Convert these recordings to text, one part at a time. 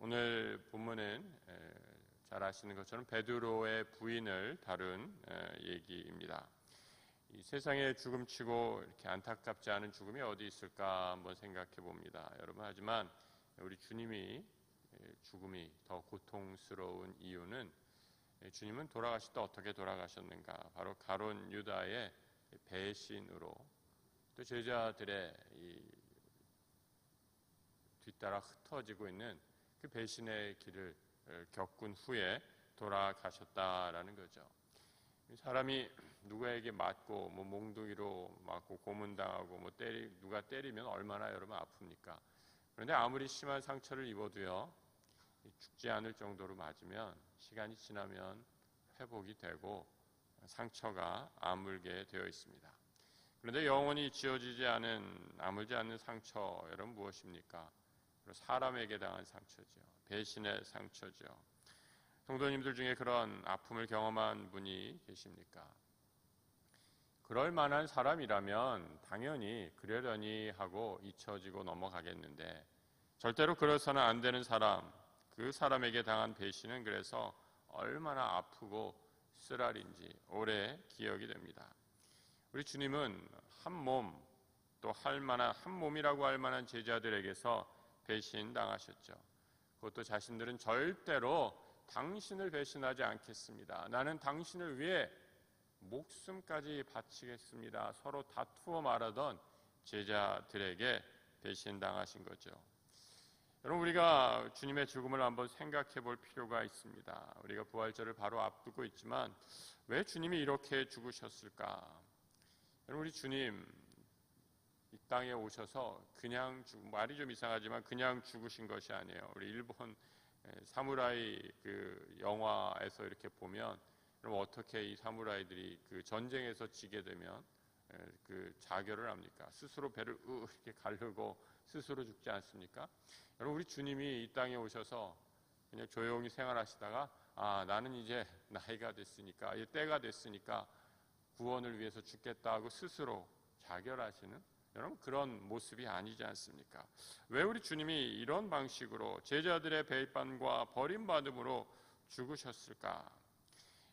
오늘 본문은 잘 아시는 것처럼 베드로의 부인을 다룬 얘기입니다. 이 세상에 죽음치고 이렇게 안타깝지 않은 죽음이 어디 있을까 한번 생각해 봅니다. 여러분, 하지만 우리 주님이 죽음이 더 고통스러운 이유는 주님은 돌아가실 때 어떻게 돌아가셨는가? 바로 가룟 유다의 배신으로, 또 제자들의 뒤따라 흩어지고 있는 그 배신의 길을 겪은 후에 돌아가셨다라는 거죠. 사람이 누구에게 맞고 몽둥이로 맞고 고문당하고 누가 때리면 얼마나 여러분 아픕니까? 그런데 아무리 심한 상처를 입어도요, 죽지 않을 정도로 맞으면 시간이 지나면 회복이 되고 상처가 아물게 되어 있습니다. 그런데 영원히 지워지지 않은, 아물지 않는 상처, 여러분 무엇입니까? 사람에게 당한 상처죠. 배신의 상처죠. 성도님들 중에 그런 아픔을 경험한 분이 계십니까? 그럴 만한 사람이라면 당연히 그러려니 하고 잊혀지고 넘어가겠는데, 절대로 그래서는 안 되는 사람, 그 사람에게 당한 배신은 그래서 얼마나 아프고 쓰라린지 오래 기억이 됩니다. 우리 주님은 한 몸, 또 한 몸이라고 할 만한 제자들에게서 배신당하셨죠. 그것도 자신들은 절대로 당신을 배신하지 않겠습니다. 나는 당신을 위해 목숨까지 바치겠습니다. 서로 다투어 말하던 제자들에게 배신당하신 거죠. 여러분, 우리가 주님의 죽음을 한번 생각해 볼 필요가 있습니다. 우리가 부활절을 바로 앞두고 있지만 왜 주님이 이렇게 죽으셨을까? 여러분, 우리 주님 이 땅에 오셔서 그냥 말이 좀 이상하지만 그냥 죽으신 것이 아니에요. 우리 일본 사무라이 그 영화에서 이렇게 보면, 그럼 어떻게 이 사무라이들이 그 전쟁에서 지게 되면 그 자결을 합니까? 스스로 배를 이렇게 가르고 스스로 죽지 않습니까? 여러분, 우리 주님이 이 땅에 오셔서 그냥 조용히 생활하시다가 나는 이제 나이가 됐으니까, 이제 때가 됐으니까 구원을 위해서 죽겠다 하고 스스로 자결하시는, 여러분, 그런 모습이 아니지 않습니까? 왜 우리 주님이 이런 방식으로 제자들의 배반과 버림받음으로 죽으셨을까?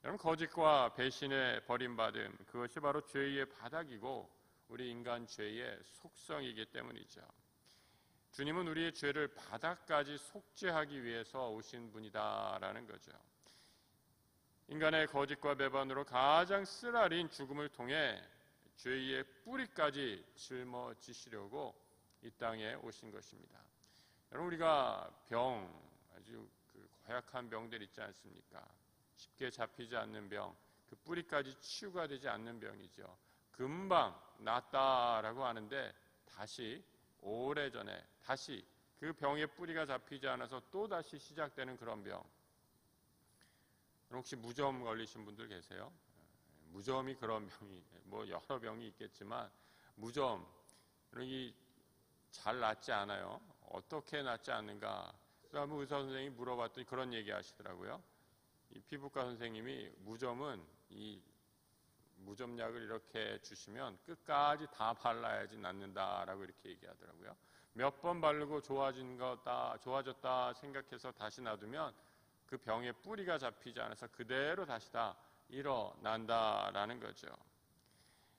여러분, 거짓과 배신의 버림받음, 그것이 바로 죄의 바닥이고 우리 인간 죄의 속성이기 때문이죠. 주님은 우리의 죄를 바닥까지 속죄하기 위해서 오신 분이다라는 거죠. 인간의 거짓과 배반으로 가장 쓰라린 죽음을 통해 죄의 뿌리까지 짊어지시려고 이 땅에 오신 것입니다. 여러분, 우리가 아주 고약한 병들 있지 않습니까? 쉽게 잡히지 않는 병, 그 뿌리까지 치유가 되지 않는 병이죠. 금방 낫다라고 하는데 다시 오래전에 다시 그 병의 뿌리가 잡히지 않아서 또 다시 시작되는 그런 병. 혹시 무좀 걸리신 분들 계세요? 무좀이 그런 병이, 여러 병이 있겠지만 무좀, 잘 낫지 않아요. 어떻게 낫지 않는가? 그래서 의사 선생님이 물어봤더니 그런 얘기 하시더라고요. 이 피부과 선생님이 무좀은 이 무좀약을 이렇게 주시면 끝까지 다 발라야지 낫는다라고 이렇게 얘기하더라고요. 몇 번 바르고 좋아졌다 생각해서 다시 놔두면 그 병의 뿌리가 잡히지 않아서 그대로 다시 다 일어난다라는 거죠.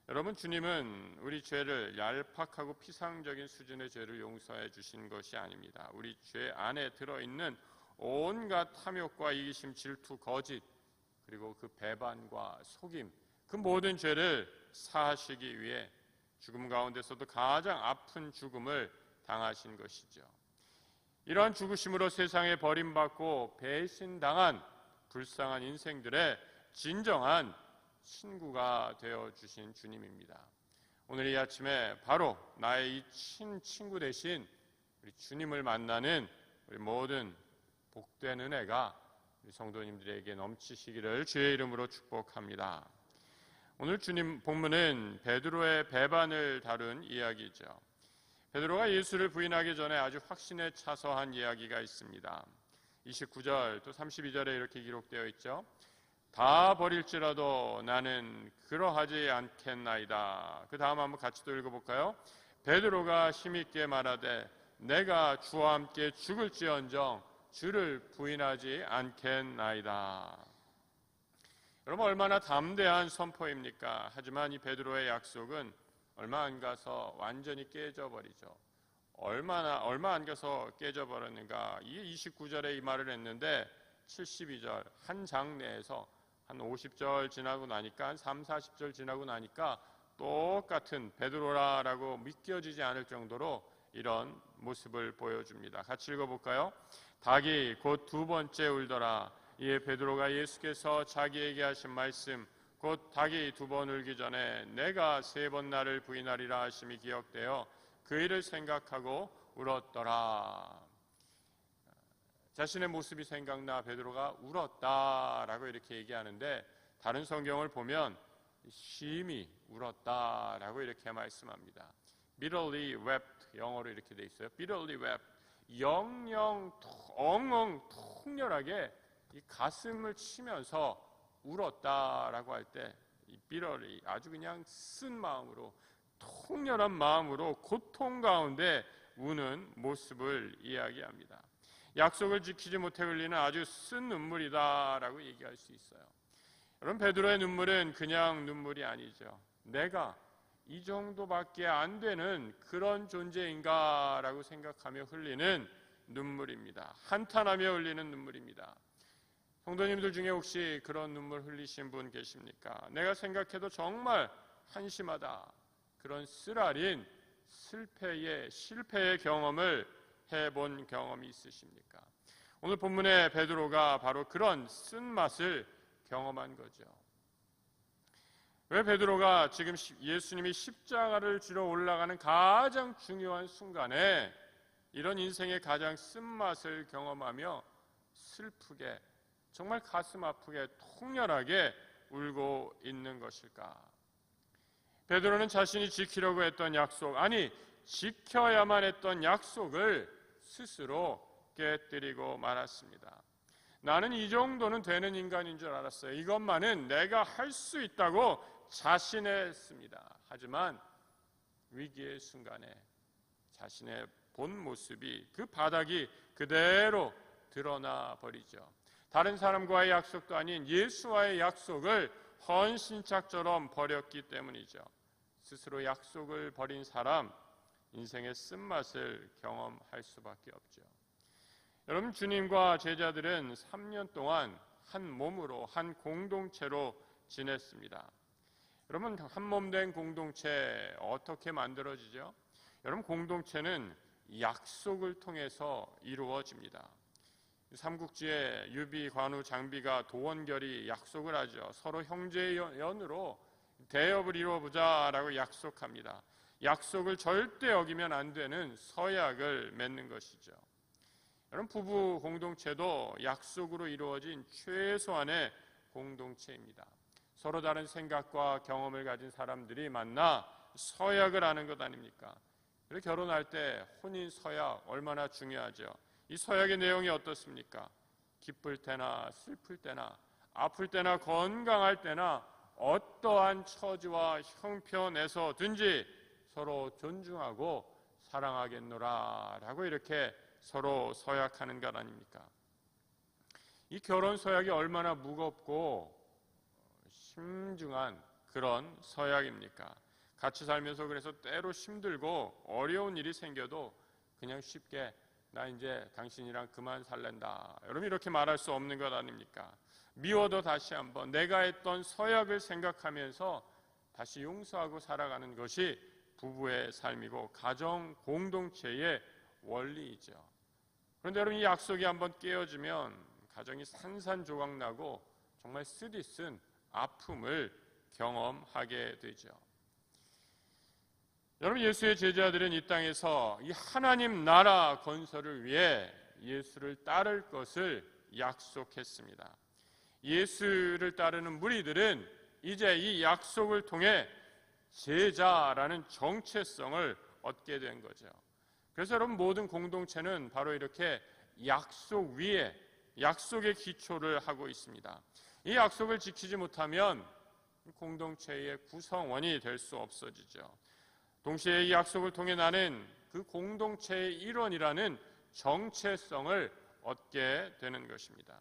여러분, 주님은 우리 죄를 얄팍하고 피상적인 수준의 죄를 용서해 주신 것이 아닙니다. 우리 죄 안에 들어있는 온갖 탐욕과 이기심, 질투, 거짓, 그리고 그 배반과 속임, 그 모든 죄를 사하시기 위해 죽음 가운데서도 가장 아픈 죽음을 당하신 것이죠. 이러한 죽으심으로 세상에 버림받고 배신당한 불쌍한 인생들의 진정한 친구가 되어주신 주님입니다. 오늘 이 아침에 바로 나의 이 친구 대신 우리 주님을 만나는 우리 모든 복된 은혜가 우리 성도님들에게 넘치시기를 주의 이름으로 축복합니다. 오늘 주님 본문은 베드로의 배반을 다룬 이야기죠. 베드로가 예수를 부인하기 전에 아주 확신에 차서 한 이야기가 있습니다. 29절 또 32절에 이렇게 기록되어 있죠. 다 버릴지라도 나는 그러하지 않겠나이다. 그 다음 한번 같이 또 읽어볼까요? 베드로가 힘있게 말하되 내가 주와 함께 죽을지언정 주를 부인하지 않겠나이다. 여러분, 얼마나 담대한 선포입니까? 하지만 이 베드로의 약속은 얼마 안 가서 완전히 깨져버리죠. 얼마 안 가서 깨져버렸는가? 이게 29절에 이 말을 했는데 72절 한 장 내에서 한 50절 지나고 나니까 한 3, 40절 지나고 나니까 똑같은 베드로라라고 믿겨지지 않을 정도로 이런 모습을 보여줍니다. 같이 읽어볼까요? 닭이 곧 두 번째 울더라. 이에 베드로가 예수께서 자기에게 하신 말씀 곧 닭이 두 번 울기 전에 내가 세 번 나를 부인하리라 하심이 기억되어 그 일을 생각하고 울었더라. 자신의 모습이 생각나 베드로가 울었다라고 이렇게 얘기하는데 다른 성경을 보면 심히 울었다라고 이렇게 말씀합니다. bitterly wept, 영어로 이렇게 돼 있어요. bitterly wept, 영영 엉엉 통렬하게 이 가슴을 치면서 울었다라고 할 때 이 bitterly 아주 그냥 쓴 마음으로 통렬한 마음으로 고통 가운데 우는 모습을 이야기합니다. 약속을 지키지 못해 흘리는 아주 쓴 눈물이다라고 얘기할 수 있어요. 여러분, 베드로의 눈물은 그냥 눈물이 아니죠. 내가 이 정도밖에 안 되는 그런 존재인가라고 생각하며 흘리는 눈물입니다. 한탄하며 흘리는 눈물입니다. 성도님들 중에 혹시 그런 눈물 흘리신 분 계십니까? 내가 생각해도 정말 한심하다. 그런 쓰라린 실패의 경험을 해본 경험이 있으십니까? 오늘 본문의 베드로가 바로 그런 쓴맛을 경험한 거죠. 왜 베드로가 지금 예수님이 십자가를 지러 올라가는 가장 중요한 순간에 이런 인생의 가장 쓴맛을 경험하며 슬프게 정말 가슴 아프게 통렬하게 울고 있는 것일까? 베드로는 자신이 지키려고 했던 약속, 아니 지켜야만 했던 약속을 스스로 깨뜨리고 말았습니다. 나는 이 정도는 되는 인간인 줄 알았어요. 이것만은 내가 할 수 있다고 자신했습니다. 하지만 위기의 순간에 자신의 본 모습이 그 바닥이 그대로 드러나 버리죠. 다른 사람과의 약속도 아닌 예수와의 약속을 헌신짝처럼 버렸기 때문이죠. 스스로 약속을 버린 사람, 인생의 쓴맛을 경험할 수밖에 없죠. 여러분, 주님과 제자들은 3년 동안 한 몸으로 한 공동체로 지냈습니다. 여러분, 한 몸 된 공동체 어떻게 만들어지죠? 여러분, 공동체는 약속을 통해서 이루어집니다. 삼국지에 유비, 관우, 장비가 도원결이 약속을 하죠. 서로 형제의 연으로 대업을 이루어보자라고 약속합니다. 약속을 절대 어기면 안 되는 서약을 맺는 것이죠. 여러분, 부부 공동체도 약속으로 이루어진 최소한의 공동체입니다. 서로 다른 생각과 경험을 가진 사람들이 만나 서약을 하는 것 아닙니까? 그리고 결혼할 때 혼인 서약 얼마나 중요하죠. 이 서약의 내용이 어떻습니까? 기쁠 때나 슬플 때나 아플 때나 건강할 때나 어떠한 처지와 형편에서든지 서로 존중하고 사랑하겠노라 라고 이렇게 서로 서약하는 것 아닙니까? 이 결혼 서약이 얼마나 무겁고 심중한 그런 서약입니까? 같이 살면서 그래서 때로 힘들고 어려운 일이 생겨도 그냥 쉽게 나 이제 당신이랑 그만 살랜다, 여러분 이렇게 말할 수 없는 것 아닙니까? 미워도 다시 한번 내가 했던 서약을 생각하면서 다시 용서하고 살아가는 것이 부부의 삶이고 가정 공동체의 원리이죠. 그런데 여러분, 이 약속이 한번 깨어지면 가정이 산산조각 나고 정말 쓰디쓴 아픔을 경험하게 되죠. 여러분, 예수의 제자들은 이 땅에서 이 하나님 나라 건설을 위해 예수를 따를 것을 약속했습니다. 예수를 따르는 무리들은 이제 이 약속을 통해 제자라는 정체성을 얻게 된 거죠. 그래서 여러분, 모든 공동체는 바로 이렇게 약속 위에 약속의 기초를 하고 있습니다. 이 약속을 지키지 못하면 공동체의 구성원이 될 수 없어지죠. 동시에 이 약속을 통해 나는 그 공동체의 일원이라는 정체성을 얻게 되는 것입니다.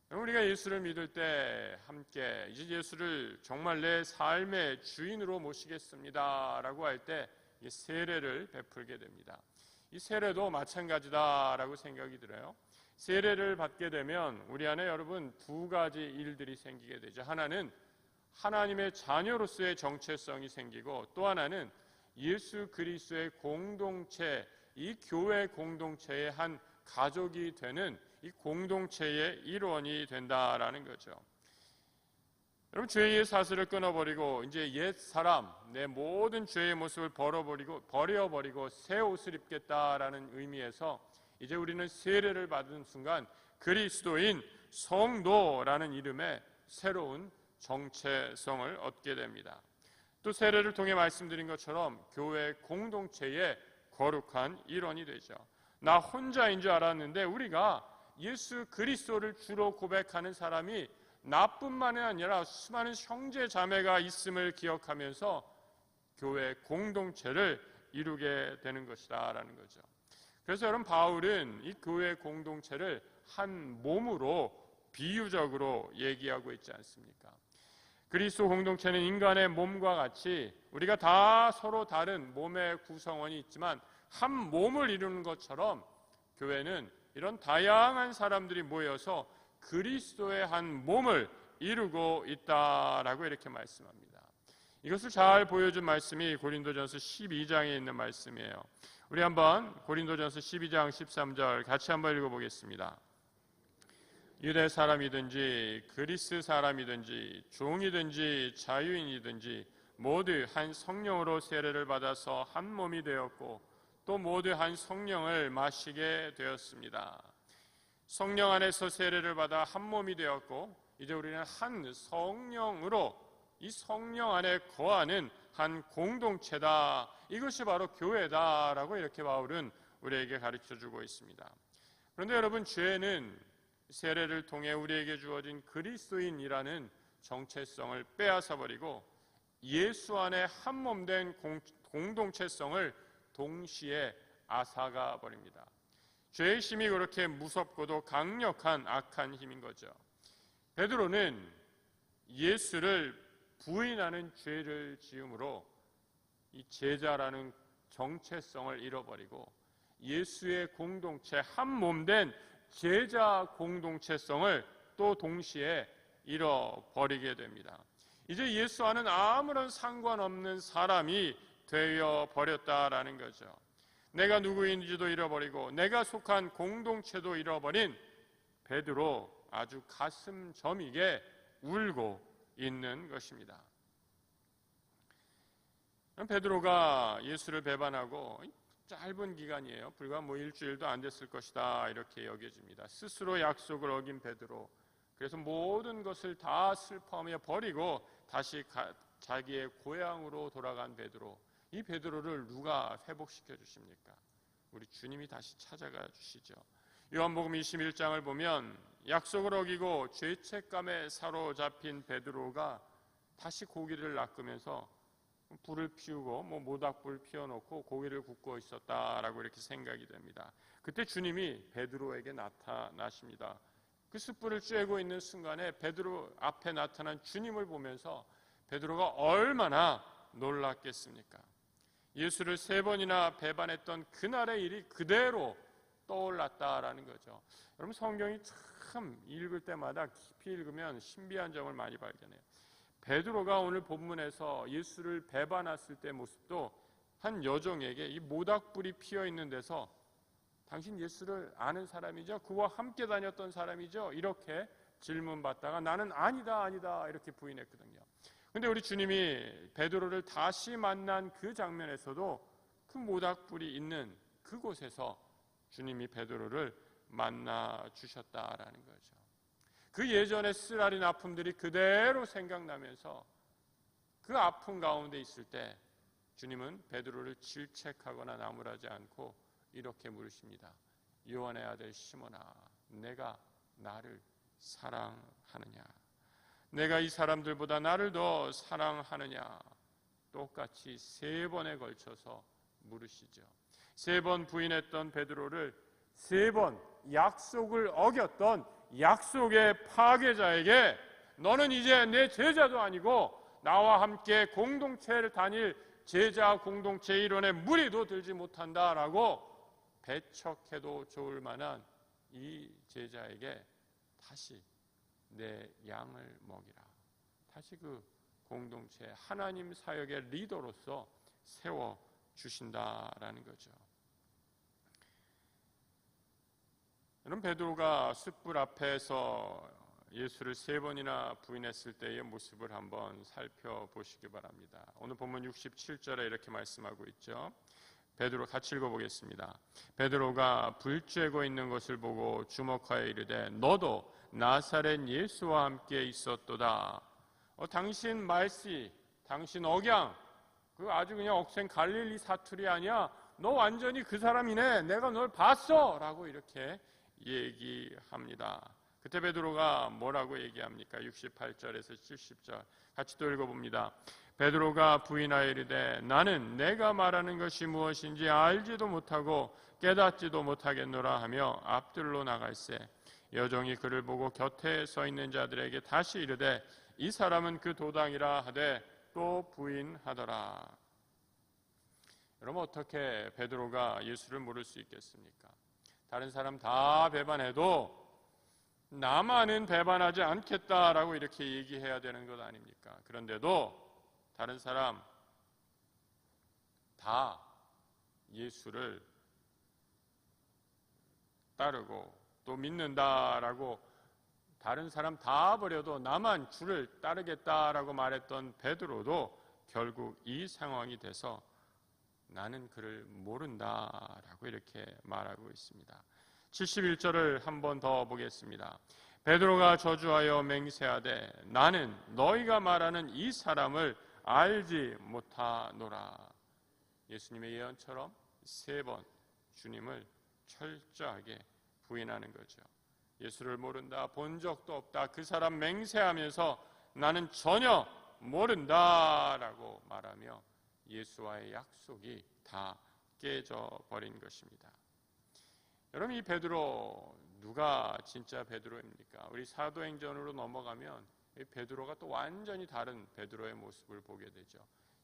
우리가 예수를 믿을 때 함께 이제 예수를 정말 내 삶의 주인으로 모시겠습니다 라고 할 때 세례를 베풀게 됩니다. 이 세례도 마찬가지다라고 생각이 들어요. 세례를 받게 되면 우리 안에 여러분 두 가지 일들이 생기게 되죠. 하나는 하나님의 자녀로서의 정체성이 생기고, 또 하나는 예수 그리스도의 공동체, 이 교회 공동체의 한 가족이 되는 이 공동체의 일원이 된다라는 거죠. 여러분, 죄의 사슬을 끊어버리고 이제 옛 사람, 내 모든 죄의 모습을 버려버리고 새 옷을 입겠다라는 의미에서 이제 우리는 세례를 받은 순간 그리스도인 성도라는 이름의 새로운 정체성을 얻게 됩니다. 또 세례를 통해 말씀드린 것처럼 교회 공동체의 거룩한 일원이 되죠. 나 혼자인 줄 알았는데 우리가 예수 그리스도를 주로 고백하는 사람이 나뿐만이 아니라 수많은 형제 자매가 있음을 기억하면서 교회 공동체를 이루게 되는 것이다 라는 거죠. 그래서 여러분, 바울은 이 교회 공동체를 한 몸으로 비유적으로 얘기하고 있지 않습니까? 그리스도 공동체는 인간의 몸과 같이 우리가 다 서로 다른 몸의 구성원이 있지만 한 몸을 이루는 것처럼 교회는 이런 다양한 사람들이 모여서 그리스도의 한 몸을 이루고 있다라고 이렇게 말씀합니다. 이것을 잘 보여준 말씀이 고린도전서 12장에 있는 말씀이에요. 우리 한번 고린도전서 12장 13절 같이 한번 읽어보겠습니다. 유대 사람이든지 그리스 사람이든지 종이든지 자유인이든지 모두 한 성령으로 세례를 받아서 한 몸이 되었고 또 모두 한 성령을 마시게 되었습니다. 성령 안에서 세례를 받아 한 몸이 되었고 이제 우리는 한 성령으로 이 성령 안에 거하는 한 공동체다. 이것이 바로 교회다라고 이렇게 바울은 우리에게 가르쳐주고 있습니다. 그런데 여러분, 죄는 세례를 통해 우리에게 주어진 그리스도인이라는 정체성을 빼앗아버리고 예수 안에 한 몸 된 공동체성을 동시에 앗아가 버립니다. 죄의 힘이 그렇게 무섭고도 강력한 악한 힘인 거죠. 베드로는 예수를 부인하는 죄를 지음으로 이 제자라는 정체성을 잃어버리고 예수의 공동체 한 몸 된 제자 공동체성을 또 동시에 잃어버리게 됩니다. 이제 예수와는 아무런 상관없는 사람이 되어 버렸다라는 거죠. 내가 누구인지도 잃어버리고 내가 속한 공동체도 잃어버린 베드로, 아주 가슴 저미게 울고 있는 것입니다. 베드로가 예수를 배반하고 짧은 기간이에요. 불과 일주일도 안 됐을 것이다 이렇게 여겨집니다. 스스로 약속을 어긴 베드로, 그래서 모든 것을 다 슬퍼하며 버리고 다시 자기의 고향으로 돌아간 베드로, 이 베드로를 누가 회복시켜 주십니까? 우리 주님이 다시 찾아가 주시죠. 요한복음 21장을 보면 약속을 어기고 죄책감에 사로잡힌 베드로가 다시 고기를 낚으면서 불을 피우고 모닥불 피워놓고 고기를 굽고 있었다라고 이렇게 생각이 됩니다. 그때 주님이 베드로에게 나타나십니다. 그 숯불을 쬐고 있는 순간에 베드로 앞에 나타난 주님을 보면서 베드로가 얼마나 놀랐겠습니까? 예수를 3번이나 배반했던 그날의 일이 그대로 떠올랐다라는 거죠. 여러분, 성경이 참 읽을 때마다 깊이 읽으면 신비한 점을 많이 발견해요. 베드로가 오늘 본문에서 예수를 배반했을 때 모습도 한 여종에게 이 모닥불이 피어 있는 데서 당신 예수를 아는 사람이죠? 그와 함께 다녔던 사람이죠? 이렇게 질문받다가 나는 아니다 이렇게 부인했거든요. 근데 우리 주님이 베드로를 다시 만난 그 장면에서도 그 모닥불이 있는 그곳에서 주님이 베드로를 만나 주셨다라는 거죠. 그 예전의 쓰라린 아픔들이 그대로 생각나면서 그 아픔 가운데 있을 때 주님은 베드로를 질책하거나 나무라지 않고 이렇게 물으십니다. 요한의 아들 시몬아, 내가 나를 사랑하느냐? 내가 이 사람들보다 나를 더 사랑하느냐? 똑같이 3번에 걸쳐서 물으시죠. 3번 부인했던 베드로를 3번 약속을 어겼던 약속의 파괴자에게 너는 이제 내 제자도 아니고 나와 함께 공동체를 다닐 제자 공동체 일원의 무리도 들지 못한다라고 배척해도 좋을 만한 이 제자에게 다시 내 양을 먹이라. 다시 그 공동체 하나님 사역의 리더로서 세워주신다라는 거죠. 여러분, 베드로가 숯불 앞에서 예수를 3번이나 부인했을 때의 모습을 한번 살펴보시기 바랍니다. 오늘 본문 67절에 이렇게 말씀하고 있죠. 베드로 같이 읽어보겠습니다. 베드로가 불 쬐고 있는 것을 보고 주목하여 이르되 너도 나사렛 예수와 함께 있었도다. 당신 말씨, 당신 억양, 그 아주 그냥 억센 갈릴리 사투리 아니야? 너 완전히 그 사람이네. 내가 널 봤어. 라고 이렇게 얘기합니다. 그때 베드로가 뭐라고 얘기합니까? 68절에서 70절 같이 또 읽어봅니다. 베드로가 부인하여 이르되 나는 내가 말하는 것이 무엇인지 알지도 못하고 깨닫지도 못하겠노라 하며 앞들로 나갈새 여종이 그를 보고 곁에 서 있는 자들에게 다시 이르되 이 사람은 그 도당이라 하되 또 부인하더라. 여러분, 어떻게 베드로가 예수를 모를 수 있겠습니까? 다른 사람 다 배반해도 나만은 배반하지 않겠다라고 이렇게 얘기해야 되는 것 아닙니까? 그런데도 다른 사람 다 예수를 따르고 또 믿는다라고 다른 사람 다 버려도 나만 주를 따르겠다라고 말했던 베드로도 결국 이 상황이 돼서 나는 그를 모른다라고 이렇게 말하고 있습니다. 71절을 한 번 더 보겠습니다. 베드로가 저주하여 맹세하되 나는 너희가 말하는 이 사람을 알지 못하노라. 예수님의 예언처럼 3번 주님을 철저하게 부인하는 거죠. 예수를 모른다, 본 적도 없다, 그 사람 맹세하면서 나는 전혀 모른다라고 말하며 예수와의 약속이 다 깨져버린 것입니다. 여러분, 이 베드로 누가 진짜 베드로입니까? 우리 사도행전으로 넘어가면 이 베드로가 또 완전히 다른 베드로의 모습을 보게 되죠.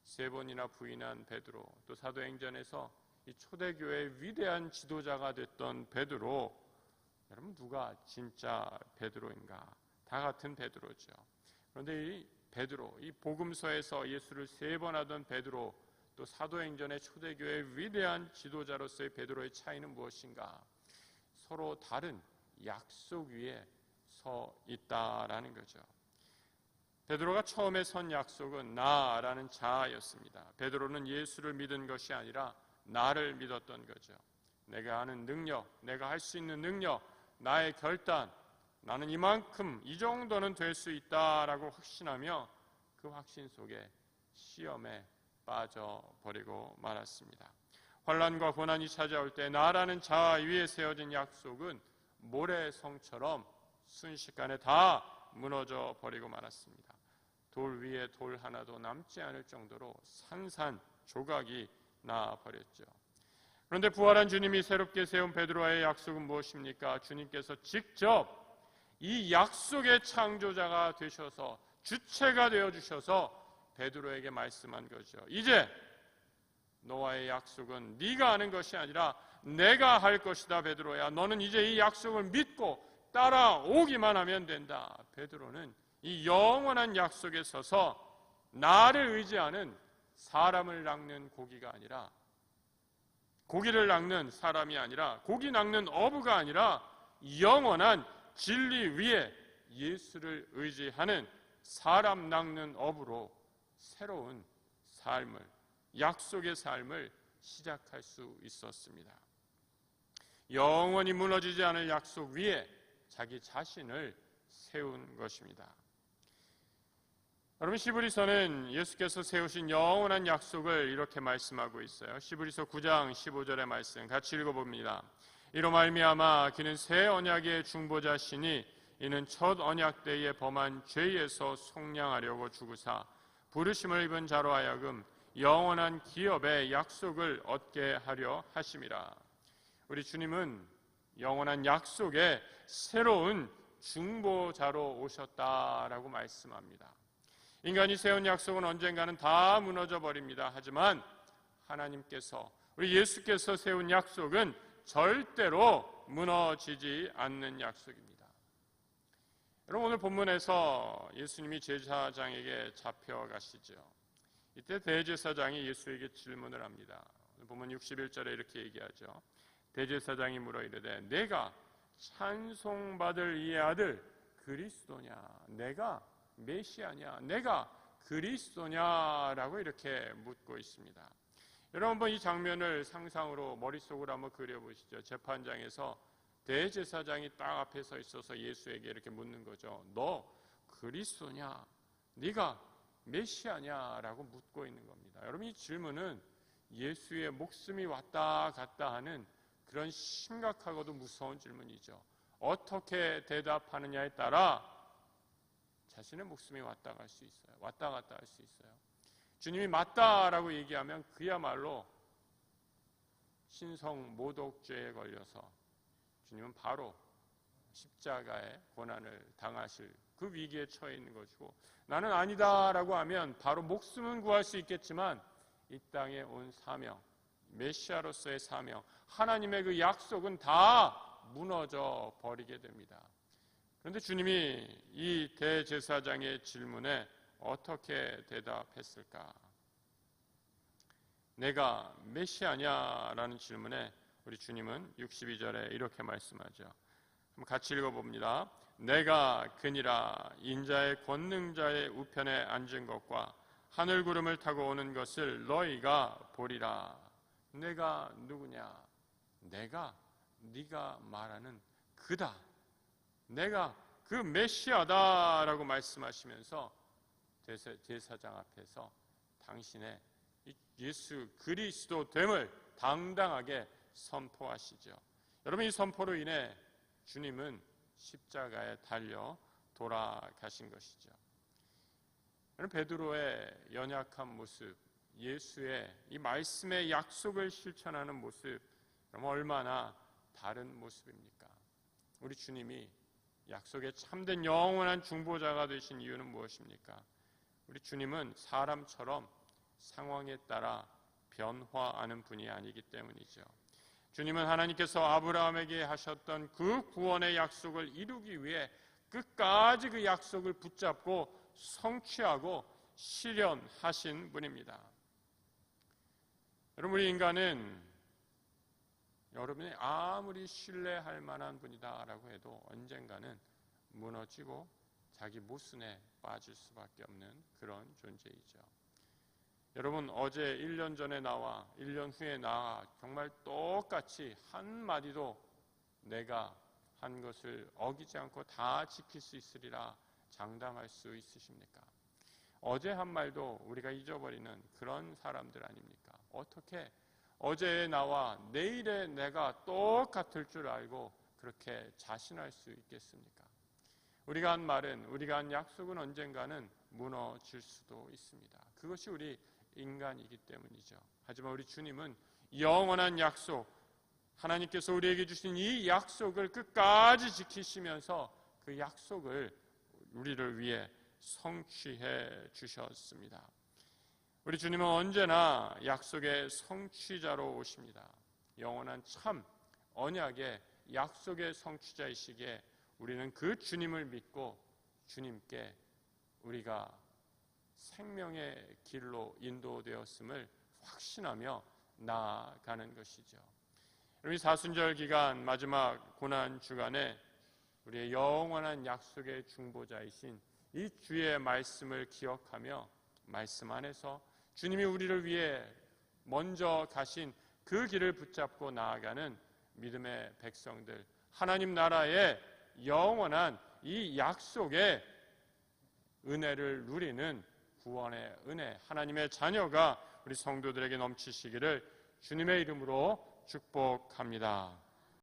3번이나 부인한 베드로, 또 사도행전에서 이 초대교회의 위대한 지도자가 됐던 베드로, 여러분 누가 진짜 베드로인가? 다 같은 베드로죠. 그런데 이 베드로, 이 복음서에서 예수를 3번 하던 베드로, 또 사도행전의 초대교회의 위대한 지도자로서의 베드로의 차이는 무엇인가? 서로 다른 약속 위에 서 있다라는 거죠. 베드로가 처음에 선 약속은 나라는 자아였습니다. 베드로는 예수를 믿은 것이 아니라 나를 믿었던 거죠. 내가 하는 능력, 내가 할 수 있는 능력, 나의 결단, 나는 이만큼, 이 정도는 될 수 있다라고 확신하며 그 확신 속에 시험에 빠져버리고 말았습니다. 환난과 고난이 찾아올 때 나라는 자아 위에 세워진 약속은 모래성처럼 순식간에 다 무너져 버리고 말았습니다. 돌 위에 돌 하나도 남지 않을 정도로 산산조각이 나 버렸죠. 그런데 부활한 주님이 새롭게 세운 베드로와의 약속은 무엇입니까? 주님께서 직접 이 약속의 창조자가 되셔서 주체가 되어주셔서 베드로에게 말씀한 거죠. 이제 너와의 약속은 네가 하는 것이 아니라 내가 할 것이다. 베드로야, 너는 이제 이 약속을 믿고 따라오기만 하면 된다. 베드로는 이 영원한 약속에 서서 나를 의지하는 사람을 낚는 고기가 아니라, 고기를 낚는 사람이 아니라, 고기 낚는 어부가 아니라 영원한 진리 위에 예수를 의지하는 사람 낚는 어부로 새로운 삶을, 약속의 삶을 시작할 수 있었습니다. 영원히 무너지지 않을 약속 위에 자기 자신을 세운 것입니다. 여러분, 시브리서는 예수께서 세우신 영원한 약속을 이렇게 말씀하고 있어요. 시브리서 9장 15절의 말씀 같이 읽어봅니다. 이로 말미암아 그는 새 언약의 중보자시니 이는 첫 언약 때에 범한 죄에서 속량하려고 죽으사 부르심을 입은 자로 하여금 영원한 기업의 약속을 얻게 하려 하심이라. 우리 주님은 영원한 약속의 새로운 중보자로 오셨다라고 말씀합니다. 인간이 세운 약속은 언젠가는 다 무너져 버립니다. 하지만 하나님께서, 우리 예수께서 세운 약속은 절대로 무너지지 않는 약속입니다. 여러분, 오늘 본문에서 예수님이 제사장에게 잡혀가시죠. 이때 대제사장이 예수에게 질문을 합니다. 오늘 본문 61절에 이렇게 얘기하죠. 대제사장이 물어 이르되 내가 찬송받을 이의 아들 그리스도냐, 내가 메시아냐, 내가 그리스도냐라고 이렇게 묻고 있습니다. 여러분, 한번 이 장면을 상상으로 머릿속으로 한번 그려보시죠. 재판장에서 대제사장이 딱 앞에 서 있어서 예수에게 이렇게 묻는 거죠. 너 그리스도냐, 네가 메시아냐라고 묻고 있는 겁니다. 여러분, 이 질문은 예수의 목숨이 왔다 갔다 하는 그런 심각하고도 무서운 질문이죠. 어떻게 대답하느냐에 따라 자신의 목숨이 왔다 갈 수 있어요. 왔다 갔다 할 수 있어요. 주님이 맞다라고 얘기하면 그야말로 신성 모독죄에 걸려서 주님은 바로 십자가의 고난을 당하실 그 위기에 처해 있는 것이고, 나는 아니다라고 하면 바로 목숨은 구할 수 있겠지만 이 땅에 온 사명, 메시아로서의 사명, 하나님의 그 약속은 다 무너져 버리게 됩니다. 그런데 주님이 이 대제사장의 질문에 어떻게 대답했을까? 내가 메시아냐라는 질문에 우리 주님은 62절에 이렇게 말씀하죠. 한번 같이 읽어봅니다. 내가 그니라 인자의 권능자의 우편에 앉은 것과 하늘 구름을 타고 오는 것을 너희가 보리라. 내가 누구냐? 내가 네가 말하는 그다. 내가 그 메시아다라고 말씀하시면서 제사장 앞에서 당신의 예수 그리스도 됨을 당당하게 선포하시죠. 여러분, 이 선포로 인해 주님은 십자가에 달려 돌아가신 것이죠. 베드로의 연약한 모습, 예수의 이 말씀의 약속을 실천하는 모습, 얼마나 다른 모습입니까? 우리 주님이 약속의 참된 영원한 중보자가 되신 이유는 무엇입니까? 우리 주님은 사람처럼 상황에 따라 변화하는 분이 아니기 때문이죠. 주님은 하나님께서 아브라함에게 하셨던 그 구원의 약속을 이루기 위해 끝까지 그 약속을 붙잡고 성취하고 실현하신 분입니다. 여러분, 우리 인간은 여러분이 아무리 신뢰할 만한 분이다라고 해도 언젠가는 무너지고 자기 모순에 빠질 수밖에 없는 그런 존재이죠. 여러분, 어제 1년 전에 나와 1년 후에 나와 정말 똑같이 한마디도 내가 한 것을 어기지 않고 다 지킬 수 있으리라 장담할 수 있으십니까? 어제 한 말도 우리가 잊어버리는 그런 사람들 아닙니까? 어떻게 어제의 나와 내일의 내가 똑같을 줄 알고 그렇게 자신할 수 있겠습니까? 우리가 한 말은, 우리가 한 약속은 언젠가는 무너질 수도 있습니다. 그것이 우리 인간이기 때문이죠. 하지만 우리 주님은 영원한 약속, 하나님께서 우리에게 주신 이 약속을 끝까지 지키시면서 그 약속을 우리를 위해 성취해 주셨습니다. 우리 주님은 언제나 약속의 성취자로 오십니다. 영원한 참 언약의 약속의 성취자이시기에 우리는 그 주님을 믿고 주님께 우리가 생명의 길로 인도되었음을 확신하며 나아가는 것이죠. 우리 사순절 기간 마지막 고난 주간에 우리의 영원한 약속의 중보자이신 이 주의 말씀을 기억하며 말씀 안에서 주님이 우리를 위해 먼저 가신 그 길을 붙잡고 나아가는 믿음의 백성들, 하나님 나라의 영원한 이 약속의 은혜를 누리는 구원의 은혜, 하나님의 자녀가 우리 성도들에게 넘치시기를 주님의 이름으로 축복합니다.